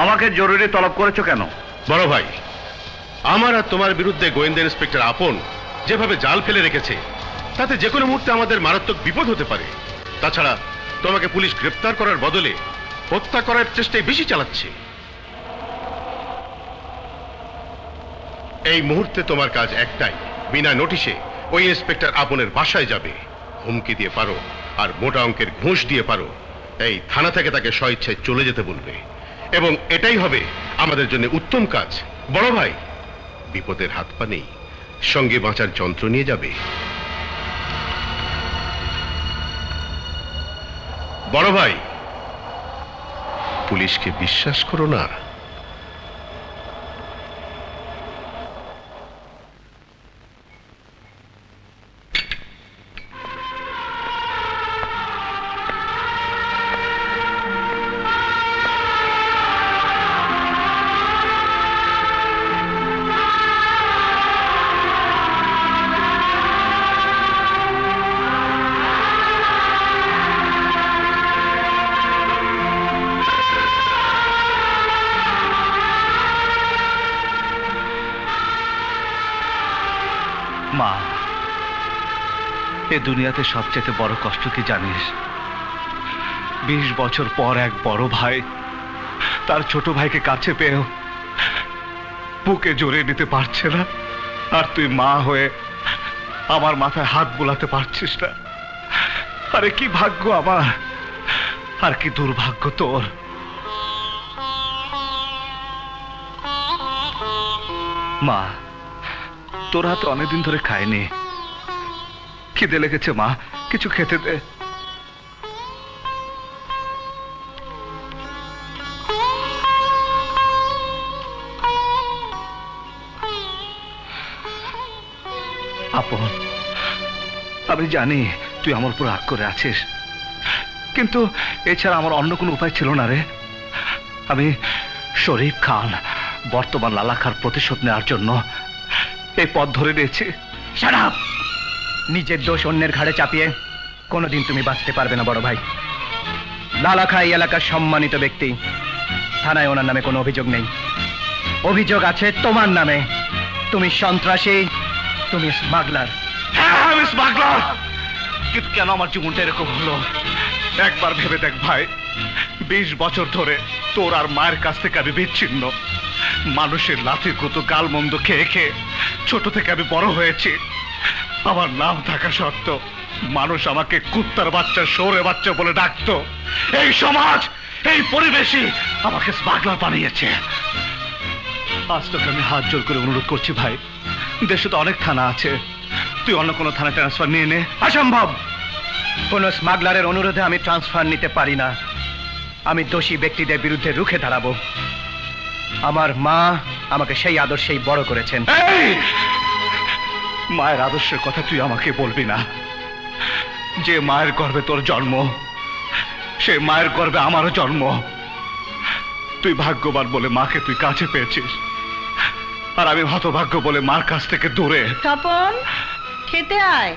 আমাকে জরুরি তলব করেছো কেন? বড় ভাই, আমার আর তোমার বিরুদ্ধে গোয়েন্দা ইন্সপেক্টর আপন যেভাবে জাল ফেলে রেখেছে, তাতে যে কোনো মুহূর্তে আমাদের মারাত্মক বিপদ হতে পারে। তাছাড়া তোমাকে পুলিশ গ্রেপ্তার করার বদলে হত্যা করার চেষ্টায় বেশি চালাচ্ছে। এই মুহূর্তে তোমার কাজ একটাই, বিনা নোটিশে ওই ইন্সপেক্টর আপনের বাসায় যাবে, হুমকি দিয়ে পারো আর মোটা অঙ্কের ঘুষ দিয়ে পারো এই থানা থেকে তাকে স্বইচ্ছায় চলে যেতে বলবে, এবং এটাই হবে আমাদের জন্য উত্তম কাজ। বড় ভাই, বিপদের হাত পা নেই, সঙ্গে বাঁচার যন্ত্র নিয়ে যাবে। বড় ভাই, পুলিশকে বিশ্বাস করো না। মা, এ দুনিয়াতে সবচেয়ে বড় কষ্ট কি জানিস? 20 বছর পর এক বড় ভাই তার ছোট ভাইকে কাছে পেয়েও বুকে জড়িয়ে নিতে পারছে না, আর তুই মা হয়ে আমার মাথায় হাত বুলাতে পারছিস না। আরে কি ভাগ্য আমার, আর কি দুর্ভাগ্য তোর। মা, তোর হাতে অনেকদিন ধরে খাইনি, খিদে লেগেছে মা, কিছু খেতে দে। আপন, আমি জানি তুই আমার উপর রাগ করে আছিস, কিন্তু এছাড়া আমার অন্য কোনো উপায় ছিল না রে। আমি শরীফ খান বর্তমান লালাখার প্রতিশোধ নেওয়ার জন্য এই পথ ধরে নিয়েছি। Shut up! নিজের দোষ অন্যের ঘাড়ে চাপিয়ে কোনোদিন তুমি বাঁচতে পারবে না বড় ভাই। লালাখা এই এলাকার সম্মানিত ব্যক্তি, থানায় ওনার নামে কোনো অভিযোগ নেই। অভিযোগ আছে তোমার নামে। তুমি সন্ত্রাসী, তুমি স্মাগলার। হ্যাঁ, আমি স্মাগলার, কিন্তু কেন আমার জীবনটা এরকম হলো? একবার ভেবে দেখ ভাই, 20 বছর ধরে তোর আর মায়ের কাছ থেকে আমি বিচ্ছিন্ন। মানুষের লাথির কত গালমন্দ খেয়ে খেয়ে ছোট থেকে আমি বড় হয়েছি। আমার নাম থাকা সত্ত্বেও মানুষ আমাকে কুত্তার বাচ্চা, শোরে বাচ্চা বলে ডাকতো। এই সমাজ, এই পরিবেশই আমাকে স্মাগলার বানিয়েছে। আজ তোকে আমি হাত জোর করে অনুরোধ করছি ভাই, দেশে তো অনেক থানা আছে, তুই অন্য কোনো থানা ট্রান্সফার নিয়ে নে। অসম্ভব! কোনো স্মাগলারের অনুরোধে আমি ট্রান্সফার নিতে পারি না। আমি দোষী ব্যক্তিদের বিরুদ্ধে রুখে দাঁড়াবো। আমার মা আমাকে সেই আদর্শেই বড় করেছেন। মায়ের আদর্শের কথা তুই আমাকে বলবি না। যে মায়ের গর্ভে তোর জন্ম, সে মায়ের গর্ভে আমারও জন্ম। তুই ভাগ্যবান বলে মাকে তুই কাছে পেয়েছিস, আর আমি হতভাগ্য বলে মার কাছ থেকে দূরে। তপন, খেতে আয়।